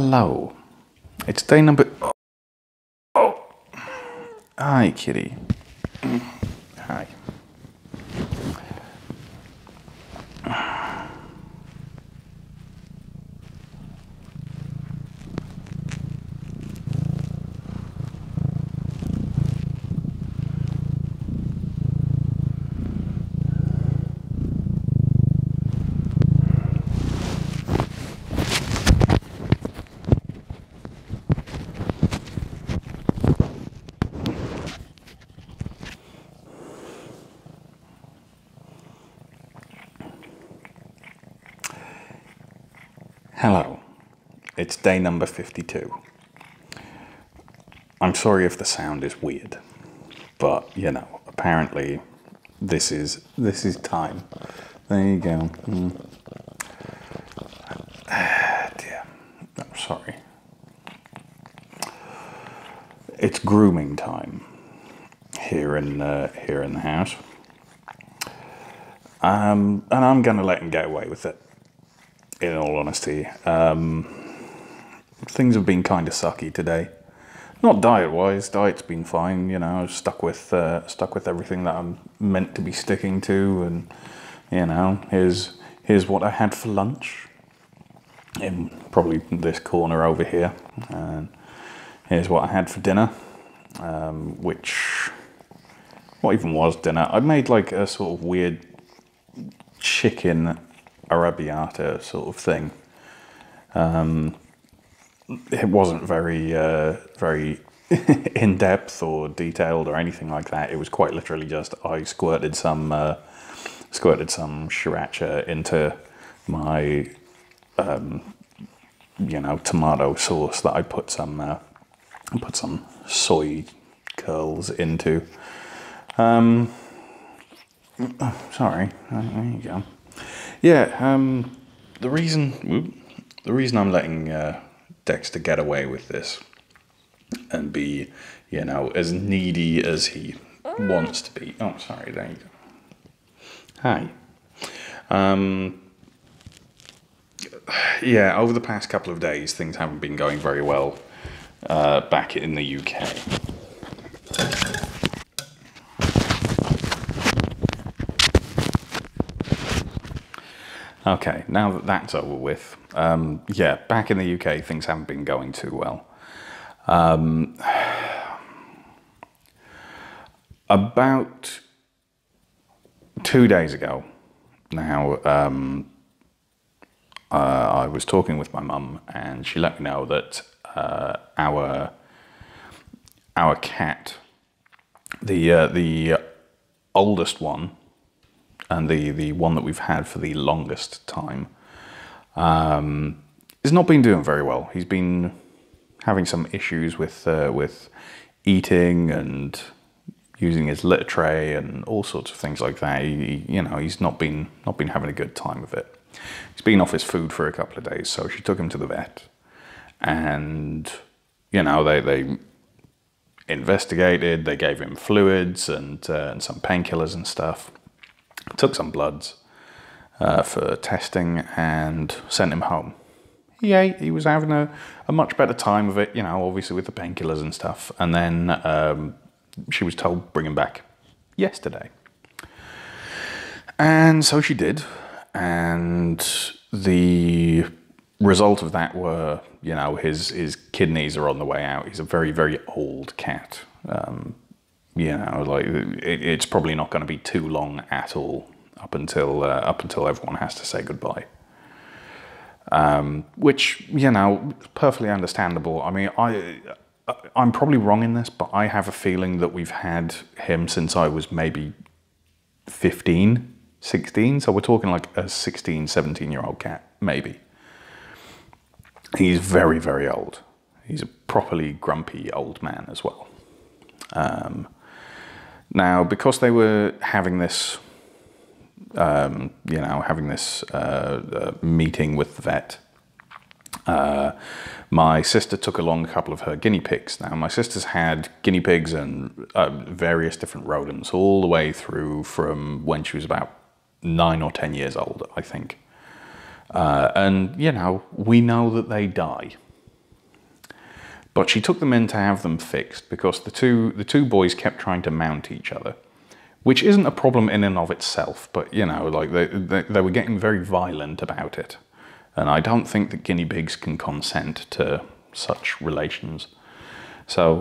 Hello. It's day number... Oh. Hi, kitty. Hi. Hello. It's day number 52. I'm sorry if the sound is weird, but you know, apparently this is time. There you go. Dear. I'm sorry. It's grooming time here in the house. And I'm gonna let him get away with it. In all honesty, things have been kind of sucky today. Not diet-wise. Diet's been fine. You know, I've stuck with everything that I'm meant to be sticking to, and you know, here's what I had for lunch. In probably this corner over here, and here's what I had for dinner. What even was dinner? I made like a sort of weird chicken arrabbiata sort of thing. It wasn't very in-depth or detailed or anything like that. It was quite literally just I squirted some sriracha into my you know, tomato sauce that I put some soy curls into. Sorry, there you go. Yeah, the reason I'm letting Dexter get away with this and be, you know, as needy as he wants to be. Oh, sorry, there you go. Hi. Yeah, over the past couple of days, things haven't been going very well back in the UK. Okay, now that that's over with, yeah, back in the UK, things haven't been going too well. About 2 days ago now, I was talking with my mum, and she let me know that our cat, the oldest one, and the one that we've had for the longest time, has not been doing very well. He's been having some issues with eating and using his litter tray and all sorts of things like that. You know, he's not been having a good time of it. He's been off his food for a couple of days, so she took him to the vet, and you know, they investigated. They gave him fluids and some painkillers and stuff. Took some bloods for testing and sent him home. He ate. He was having a much better time of it, you know, obviously with the painkillers and stuff. And then she was told, bring him back yesterday. And so she did. And the result of that were, you know, his kidneys are on the way out. He's a very, very old cat. You know, like it's probably not going to be too long at all up until everyone has to say goodbye. Which, you know, perfectly understandable. I mean, I'm probably wrong in this, but I have a feeling that we've had him since I was maybe 15, 16. So we're talking like a 16, 17-year-old cat, maybe. He's very, very old. He's a properly grumpy old man as well. Now, because they were having this, you know, meeting with the vet, my sister took along a couple of her guinea pigs. Now, my sister's had guinea pigs and various different rodents all the way through from when she was about 9 or 10 years old, I think. And, you know, we know that they die. But she took them in to have them fixed because the two boys kept trying to mount each other, which isn't a problem in and of itself, but you know, like they were getting very violent about it. And I don't think that guinea pigs can consent to such relations. So,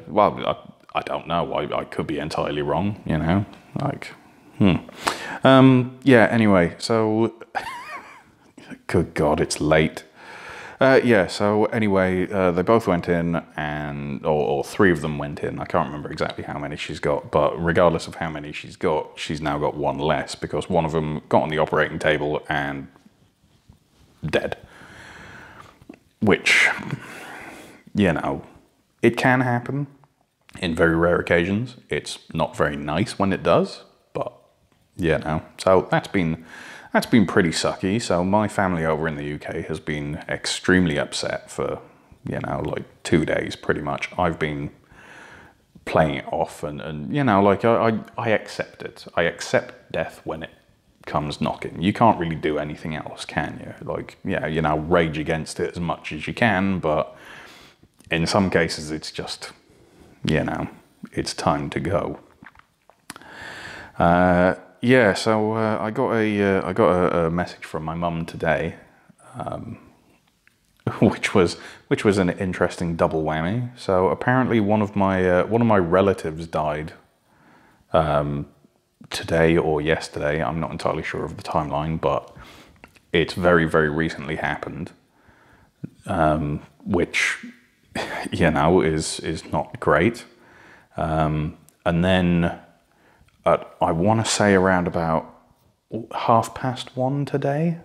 well, I don't know. I could be entirely wrong, you know, like, yeah, anyway, so, good God, it's late. Yeah, so anyway, they both went in, and or three of them went in. I can't remember exactly how many she's got, but regardless of how many she's got, she's now got one less because one of them got on the operating table and dead. Which, you know, it can happen in very rare occasions. It's not very nice when it does, but you know, so that's been pretty sucky. So my family over in the UK has been extremely upset for, you know, like 2 days pretty much. I've been playing it off and you know, like I accept it. I accept death when it comes knocking. You can't really do anything else, can you? Like, yeah, you know, rage against it as much as you can, but in some cases it's just, you know, it's time to go. Yeah, so I got a message from my mum today, which was an interesting double whammy. So apparently one of my relatives died today or yesterday. I'm not entirely sure of the timeline, but it's very, very recently happened, which, you know, is not great. And then I want to say around about 1:30 today,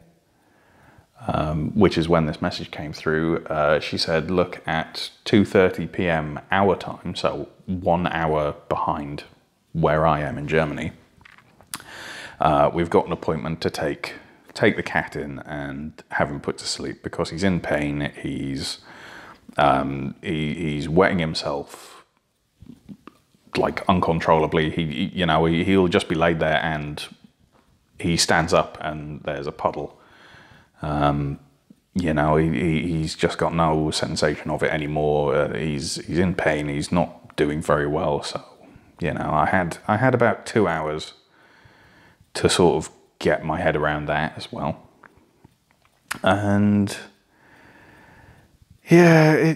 which is when this message came through. She said, look, at 2:30 p.m. our time, so 1 hour behind where I am in Germany, we've got an appointment to take the cat in and have him put to sleep because he's in pain. He's wetting himself like uncontrollably. He'll just be laid there and he stands up and there's a puddle. You know, he's just got no sensation of it anymore. He's in pain. He's not doing very well. So, you know, I had about 2 hours to sort of get my head around that as well. And yeah,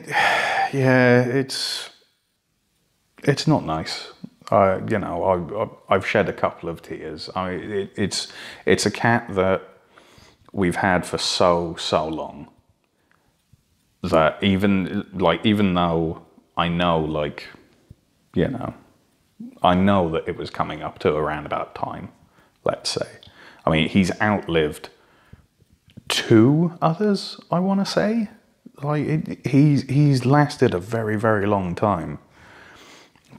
it's not nice. You know, I've shed a couple of tears. It's a cat that we've had for so long that even though I know, like, you know, I know that it was coming up to around about time, let's say. I mean, he's outlived 2 others, I want to say. Like, he's lasted a very, very long time.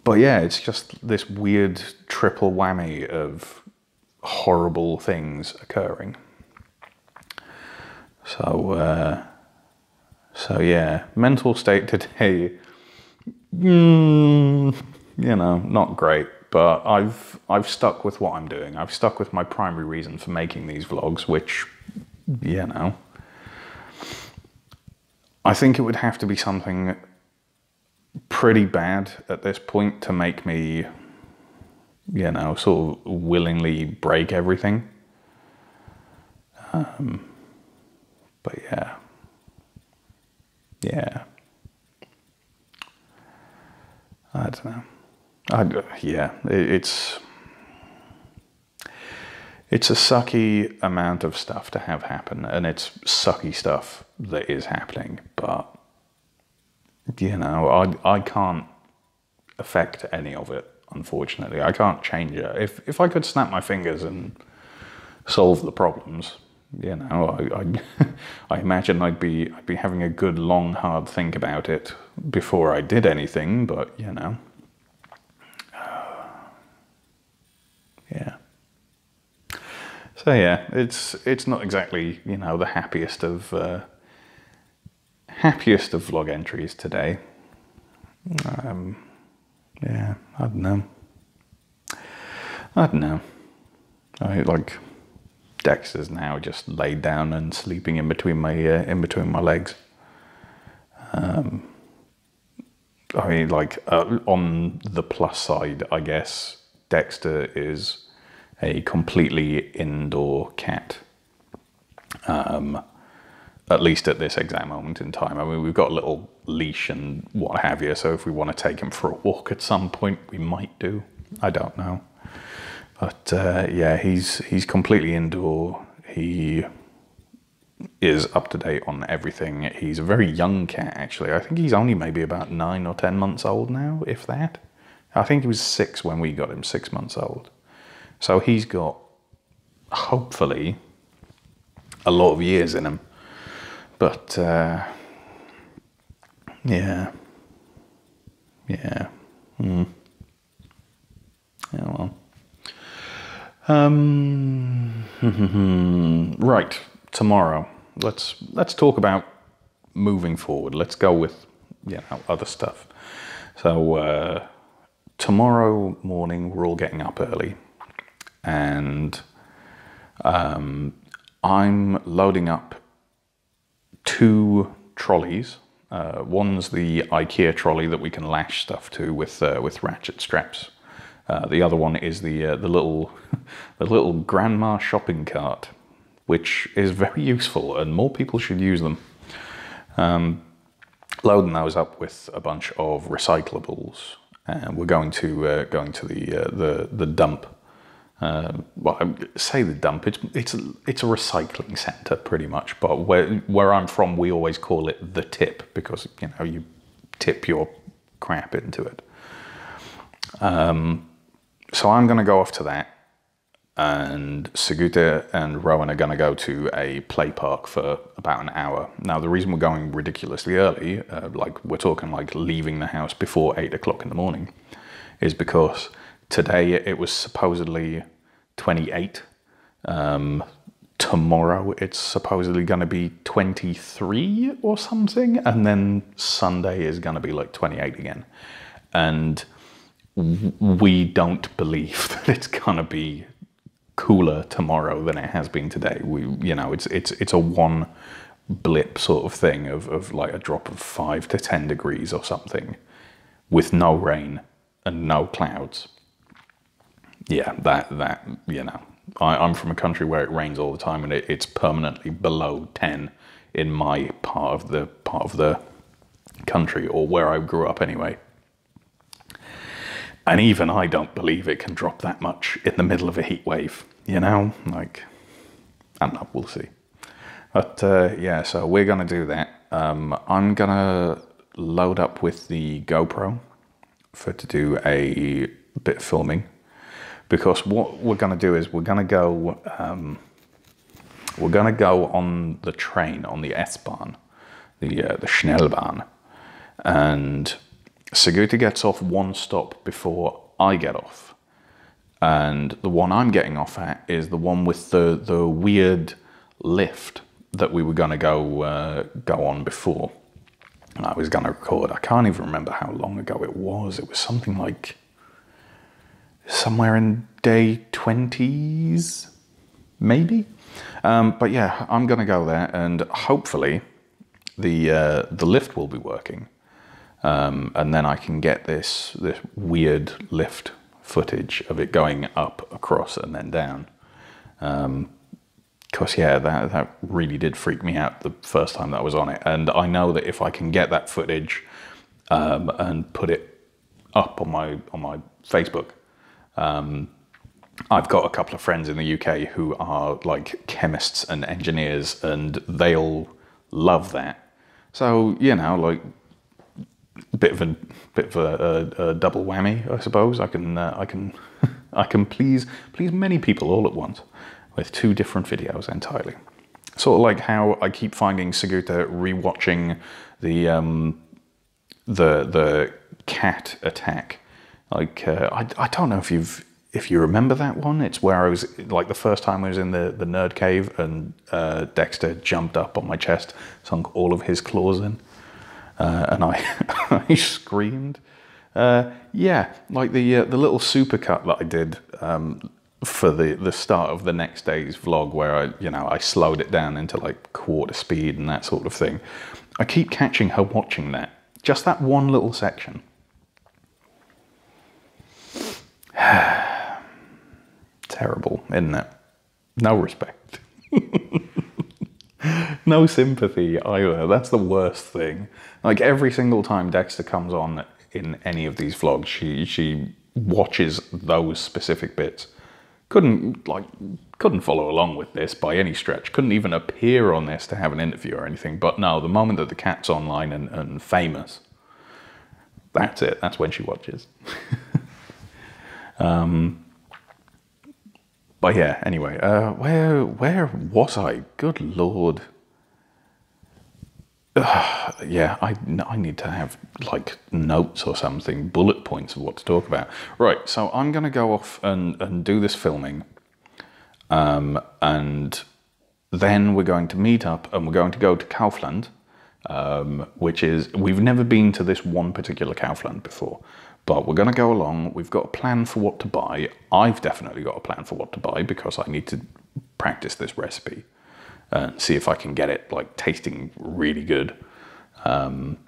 But yeah, it's just this weird triple whammy of horrible things occurring. So yeah, mental state today, you know, not great. But I've stuck with what I'm doing. I've stuck with my primary reason for making these vlogs, which, you know, I think it would have to be something pretty bad at this point to make me, you know, sort of willingly break everything. But yeah, I don't know. It's a sucky amount of stuff to have happen, and it's sucky stuff that is happening, but, you know, I can't affect any of it, unfortunately. I can't change it. If I could snap my fingers and solve the problems, you know, I imagine I'd be having a good, long, hard think about it before I did anything, but, you know. Yeah. So yeah, it's not exactly, you know, the happiest of vlog entries today. Yeah, I don't know. Like, Dexter's now just laid down and sleeping in between my legs. I mean, like, on the plus side, I guess, Dexter is a completely indoor cat. At least at this exact moment in time. I mean, we've got a little leash and what have you, so if we want to take him for a walk at some point, we might do. I don't know. But yeah, he's completely indoor. He is up to date on everything. He's a very young cat, actually. I think he's only maybe about 9 or 10 months old now, if that. I think he was 6 when we got him, 6 months old. So he's got, hopefully, a lot of years in him. But, yeah. Yeah. Yeah, well. Right, tomorrow. Let's talk about moving forward. Let's go with, you know, other stuff. So, tomorrow morning, we're all getting up early. And I'm loading up 2 trolleys. One's the IKEA trolley that we can lash stuff to with ratchet straps. The other one is the little the little grandma shopping cart, which is very useful and more people should use them. Loading those up with a bunch of recyclables, and we're going to the dump. Well, I say the dump. It's a recycling centre pretty much, but where I'm from, we always call it the tip because, you know, you tip your crap into it. So I'm going to go off to that, and Sigute and Rowan are going to go to a play park for about an hour. Now, the reason we're going ridiculously early, like we're talking like leaving the house before 8 o'clock in the morning, is because today it was supposedly 28. Tomorrow it's supposedly going to be 23 or something, and then Sunday is going to be like 28 again. And we don't believe that it's going to be cooler tomorrow than it has been today. You know, it's a one blip sort of thing of like a drop of 5 to 10 degrees or something, with no rain and no clouds. Yeah, that you know, I'm from a country where it rains all the time, and it's permanently below 10 in my part of the country, or where I grew up anyway. And even I don't believe it can drop that much in the middle of a heat wave, you know? Like, I don't know, we'll see. But yeah, so we're going to do that. I'm going to load up with the GoPro to do a bit of filming. Because what we're going to do is we're going to go on the train, on the S-Bahn, the Schnellbahn. And Sigute gets off one stop before I get off, and the one I'm getting off at is the one with the weird lift that we were going to go on before. And I was going to record. I can't even remember how long ago it was. It was something like somewhere in day 20s, maybe. But yeah, I'm going to go there, and hopefully the lift will be working. And then I can get this weird lift footage of it going up, across, and then down. Because yeah, that really did freak me out the first time that I was on it. And I know that if I can get that footage and put it up on my Facebook, I've got a couple of friends in the UK who are like chemists and engineers, and they'll love that. So, you know, like, a bit of a double whammy, I suppose. I can please many people all at once with 2 different videos entirely. Sort of like how I keep finding Sigute rewatching the cat attack. Like I don't know if you remember that one. It's where I was like the first time I was in the nerd cave, and Dexter jumped up on my chest, sunk all of his claws in. And I screamed. Yeah, like the little supercut that I did for the start of the next day's vlog, where I slowed it down into like quarter speed and that sort of thing. I keep catching her watching that, Just that one little section. Terrible, isn't it? No respect. No sympathy either. That's the worst thing. Like, every single time Dexter comes on in any of these vlogs, she watches those specific bits. Couldn't follow along with this by any stretch. Couldn't even appear on this to have an interview or anything. But no, the moment that the cat's online and famous, that's it. That's when she watches. But yeah, anyway, where was I? Good Lord. Yeah, I need to have like notes or something, bullet points of what to talk about. Right, so I'm going to go off and do this filming. And then we're going to meet up and we're going to go to Kaufland, which is, we've never been to this one particular Kaufland before. But we're going to go along. We've got a plan for what to buy. I've definitely got a plan for what to buy because I need to practice this recipe and see if I can get it like tasting really good. And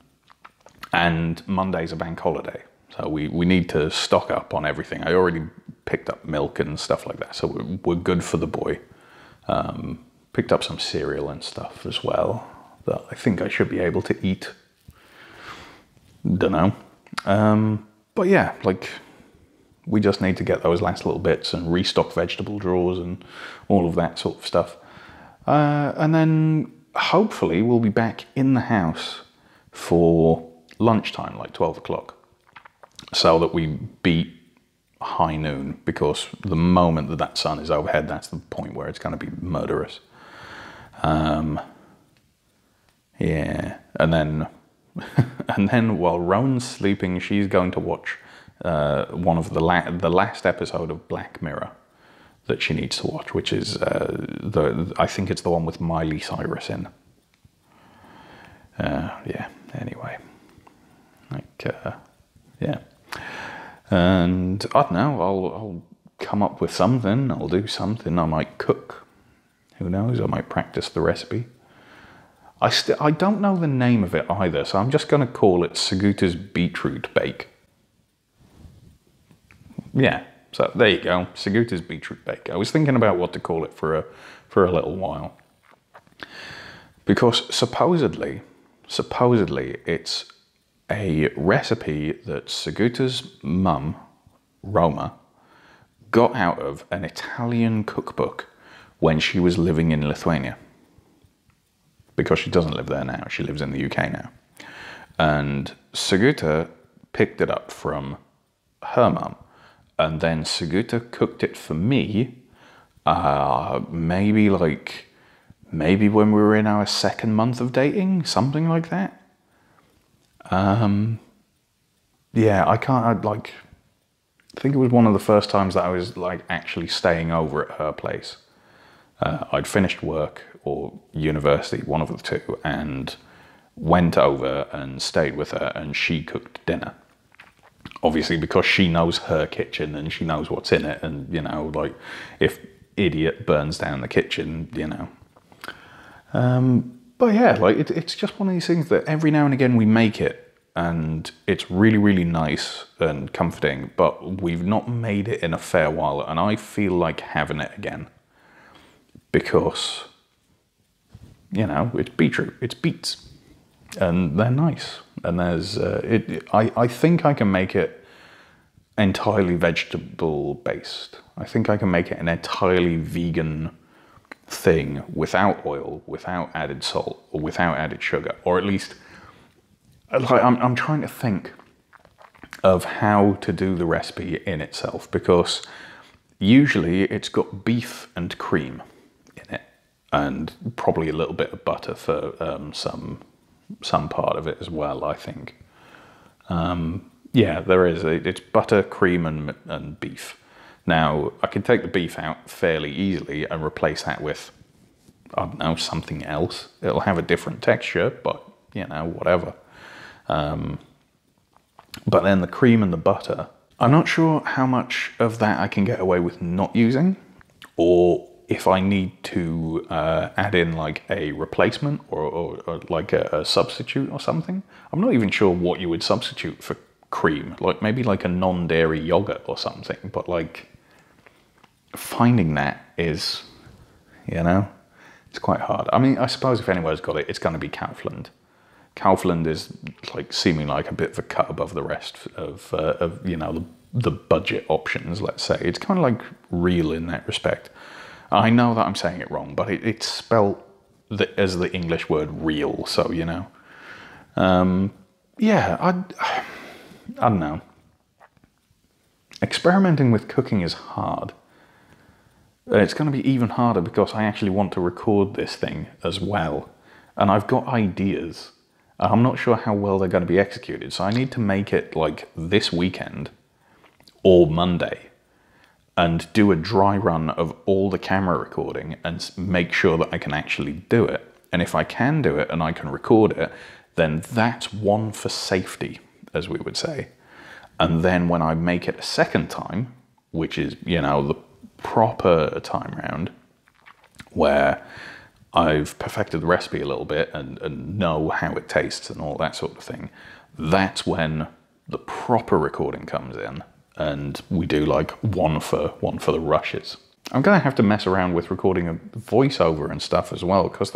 Monday's a bank holiday, so we need to stock up on everything. I already picked up milk and stuff like that, so we're good for the boy. Picked up some cereal and stuff as well that I think I should be able to eat. Dunno. But yeah, like, we just need to get those last little bits and restock vegetable drawers and all of that sort of stuff. And then hopefully we'll be back in the house for lunchtime, like 12 o'clock, so that we beat high noon, because the moment that that sun is overhead, that's the point where it's going to be murderous. Yeah, and then and then while Rowan's sleeping, she's going to watch one of the last episode of Black Mirror that she needs to watch, which is I think it's the one with Miley Cyrus in. Yeah. Anyway, like yeah, and I don't know. I'll come up with something. I'll do something. I might cook. Who knows? I might practice the recipe. I don't know the name of it either, so I'm just going to call it Saguta's Beetroot Bake. Yeah, so there you go, Saguta's Beetroot Bake. I was thinking about what to call it for a little while, because supposedly it's a recipe that Saguta's mum, Roma, got out of an Italian cookbook when she was living in Lithuania. Because she doesn't live there now, she lives in the UK now. And Saguta picked it up from her mum, and then Saguta cooked it for me, maybe when we were in our second month of dating, something like that. Yeah, I think it was one of the first times that I was like actually staying over at her place. I'd finished work or university, one of the two, and went over and stayed with her, and she cooked dinner. Obviously, because she knows her kitchen and she knows what's in it, and, you know, like, if idiot burns down the kitchen, you know. But yeah, like, it's just one of these things that every now and again we make it, and it's really, really nice and comforting, but we've not made it in a fair while, and I feel like having it again. Because, you know, it's beetroot, it's beets, and they're nice. And there's, I think I can make it entirely vegetable based. I think I can make it an entirely vegan thing without oil, without added salt, or without added sugar, or at least, like, I'm trying to think of how to do the recipe in itself, because usually it's got beef and cream in it, and probably a little bit of butter for some part of it as well, I think. Yeah, there is. It's butter, cream, and beef. Now, I can take the beef out fairly easily and replace that with, I don't know, something else. It'll have a different texture, but, you know, whatever. But then the cream and the butter, I'm not sure how much of that I can get away with not using, or if I need to add in like a replacement or like a substitute or something. I'm not even sure what you would substitute for cream, like maybe like a non-dairy yogurt or something, but like finding that is, you know, it's quite hard. I mean, I suppose if anyone's got it, it's going to be Kaufland. Kaufland is like seeming like a bit of a cut above the rest of you know, the budget options, let's say. It's kind of like real in that respect. I know that I'm saying it wrong, but it's spelt as the English word real, so, you know. Yeah, I don't know. Experimenting with cooking is hard. It's going to be even harder because I actually want to record this thing as well. And I've got ideas. I'm not sure how well they're going to be executed. So I need to make it like this weekend or Monday and do a dry run of all the camera recording and make sure that I can actually do it. And if I can do it and I can record it, then that's one for safety, as we would say. And then when I make it a second time, which is, you know, the proper time round, where I've perfected the recipe a little bit and know how it tastes and all that sort of thing, that's when the proper recording comes in and we do like one for the rushes. I'm gonna have to mess around with recording a voiceover and stuff as well, because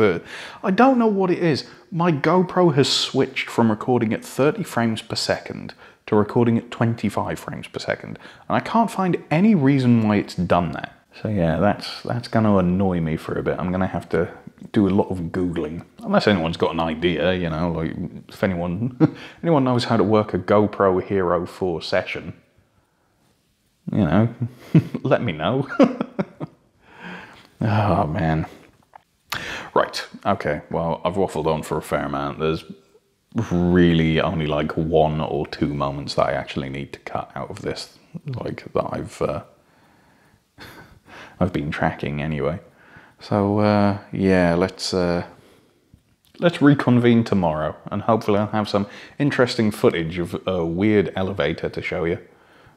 I don't know what it is. My GoPro has switched from recording at 30 frames per second to recording at 25 frames per second. And I can't find any reason why it's done that. So yeah, that's gonna annoy me for a bit. I'm gonna have to do a lot of Googling. Unless anyone's got an idea, you know, like if anyone knows how to work a GoPro Hero 4 session, you know, let me know. Oh man. Right, okay, well, I've waffled on for a fair amount. There's really only like 1 or 2 moments that I actually need to cut out of this, like that I've been tracking anyway. So yeah, let's reconvene tomorrow, and hopefully I'll have some interesting footage of a weird elevator to show you,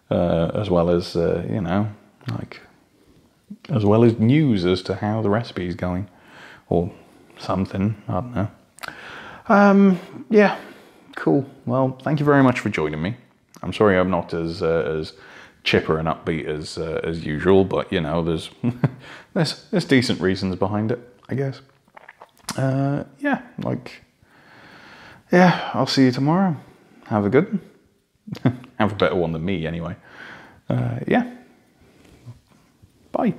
as well as you know, like, as well as news as to how the recipe is going, or something. I don't know. Yeah, cool. Well, thank you very much for joining me. I'm sorry I'm not as chipper and upbeat as usual, but you know, there's there's decent reasons behind it, I guess. Yeah, like, yeah, I'll see you tomorrow. Have a good one. Have a better one than me, anyway. Yeah. Bye.